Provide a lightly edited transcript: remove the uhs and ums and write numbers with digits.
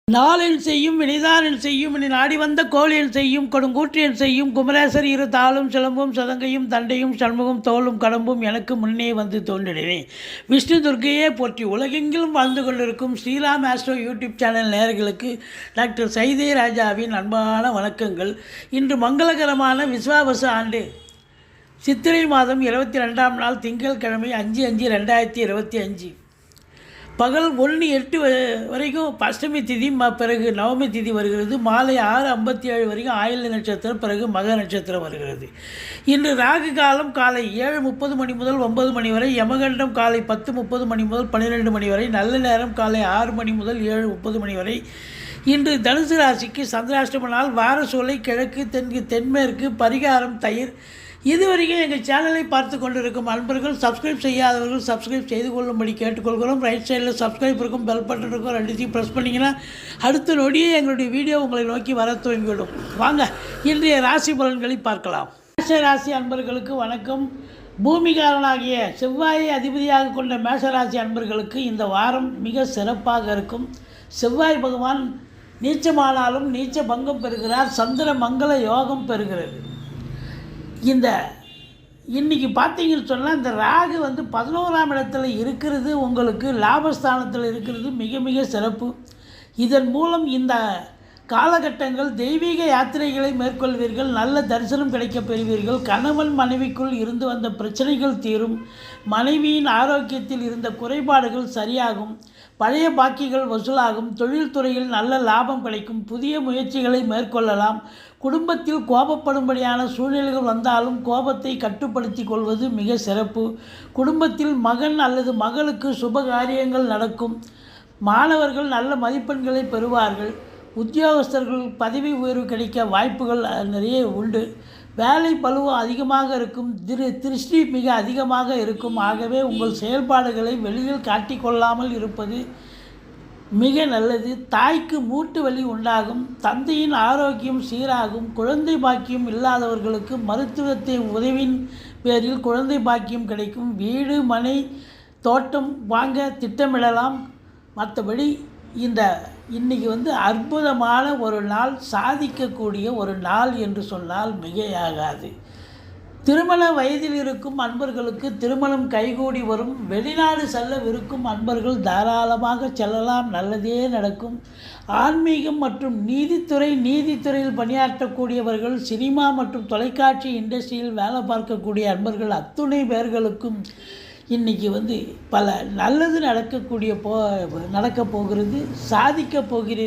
நாளென் செய்யும் வினைதானென் செய்யும் இனி நாடி வந்த கோளென் செய்யும் கொடுங்கூற்றியன் செய்யும் குமரேசர் இரு தாளும் சிலம்பும் சதங்கையும் தண்டையும் சண்முகம் தோளும் கடம்பும் எனக்கு முன்னே வந்து தோன்றினேன். விஷ்ணு துர்க்கையே போற்றி உலகெங்கிலும் வாழ்ந்து கொண்டிருக்கும் ஸ்ரீராம் ஆஸ்ட்ரோ யூடியூப் சேனல் நேயர்களுக்கு டாக்டர் சைதே ராஜாவின் அன்பான வணக்கங்கள். இன்று மங்களகரமான விஸ்வாவசு ஆண்டு சித்திரை மாதம் 22ஆம் நாள் திங்கட்கிழமை 5/5/2025 பகல் 1:08 வரைக்கும் அஷ்டமி திதி, பிறகு நவமி திதி வருகிறது. மாலை 6:57 வரைக்கும் ஆயில்ய நட்சத்திரம், பிறகு மக நட்சத்திரம் வருகிறது. இன்று ராகு காலம் காலை 7:30 மணி முதல் 9 மணி வரை, யமகண்டம் காலை 10:30 மணி முதல் 12 மணி வரை, நல்ல நேரம் காலை 6 மணி முதல் 7:30 மணி வரை. இன்று தனுசு ராசிக்கு சந்திராஷ்டம நாள். வாரசோலை கிழக்கு, தெற்கு, தென்மேற்கு. பரிகாரம் தயிர். இதுவரைக்கும் எங்கள் சேனலை பார்த்து கொண்டிருக்கும் அன்பர்கள், சப்ஸ்கிரைப் செய்யாதவர்கள் சப்ஸ்கிரைப் செய்து கொள்ளும்படி கேட்டுக்கொள்கிறோம். ரைட் சைடில் சப்ஸ்கிரைப் இருக்கும், பெல் பட்டன் இருக்கும், ரெண்டுத்தையும் ப்ரெஸ் பண்ணிங்கன்னா அடுத்த நொடியே எங்களுடைய வீடியோ உங்களை நோக்கி வர துவங்கிவிடும். வாங்க இன்றைய ராசி பலன்களை பார்க்கலாம். மேஷ ராசி அன்பர்களுக்கு வணக்கம். பூமிகாரனாகிய செவ்வாயை அதிபதியாக கொண்ட மேஷராசி அன்பர்களுக்கு இந்த வாரம் மிக சிறப்பாக இருக்கும். செவ்வாய் பகவான் நீச்சமானாலும் நீச்ச பங்கம் பெறுகிறார். சந்திர மங்கள யோகம் பெறுகிறது. இன்றைக்கி பார்த்தீங்கன்னு சொன்னால் இந்த ராகு 11ஆம் இடத்துல இருக்கிறது, உங்களுக்கு லாபஸ்தானத்தில் இருக்கிறது மிக மிக சிறப்பு. இதன் மூலம் இந்த காலகட்டங்கள் தெய்வீக யாத்திரைகளை மேற்கொள்வீர்கள். நல்ல தரிசனம் கிடைக்கப் பெறுவீர்கள். கணவன் மனைவிக்குள் இருந்து வந்த பிரச்சனைகள் தீரும். மனைவியின் ஆரோக்கியத்தில் இருந்த குறைபாடுகள் சரியாகும். பழைய பாக்கிகள் வசூலாகும். தொழில்துறையில் நல்ல லாபம் கிடைக்கும். புதிய முயற்சிகளை மேற்கொள்ளலாம். குடும்பத்தில் கோபப்படும்படியான சூழ்நிலைகள் வந்தாலும் கோபத்தை கட்டுப்படுத்தி கொள்வது மிக சிறப்பு. குடும்பத்தில் மகன் அல்லது மகளுக்கு சுப காரியங்கள் நடக்கும். மாணவர்கள் நல்ல மதிப்பெண்களை பெறுவார்கள். உத்தியோகஸ்தர்கள் பதவி உயர்வு கிடைக்க வாய்ப்புகள் நிறைய உண்டு. வேலை பளுவு அதிகமாக இருக்கும். திருஷ்டி மிக அதிகமாக இருக்கும். ஆகவே உங்கள் செயல்பாடுகளை வெளியில் காட்டிக்கொள்ளாமல் இருப்பது மிக நல்லது. தாய்க்கு மூட்டு வலி உண்டாகும். தந்தையின் ஆரோக்கியம் சீராகும். குழந்தை பாக்கியம் இல்லாதவர்களுக்கு மருத்துவத்தை உதவியின் பேரில் குழந்தை பாக்கியம் கிடைக்கும். வீடு மனை தோட்டம் வாங்க திட்டமிடலாம். மற்றபடி இன்றைக்கி அற்புதமான ஒரு நாள், சாதிக்கக்கூடிய ஒரு நாள் என்று சொன்னால் மிகையாகாது. திருமண வயதில் இருக்கும் அன்பர்களுக்கு திருமணம் கைகூடி வரும். வெளிநாடு செல்லவிருக்கும் அன்பர்கள் தாராளமாக செல்லலாம், நல்லதே நடக்கும். ஆன்மீகம் மற்றும் நீதித்துறையில் பணியாற்றக்கூடியவர்கள், சினிமா மற்றும் தொலைக்காட்சி இண்டஸ்ட்ரியில் வேலை பார்க்கக்கூடிய அன்பர்கள் அத்துணை பேர்களுக்கும் இன்றைக்கி பல நல்லது நடக்கப் போகிறது. சாதிக்கப் போகிறீர்கள்.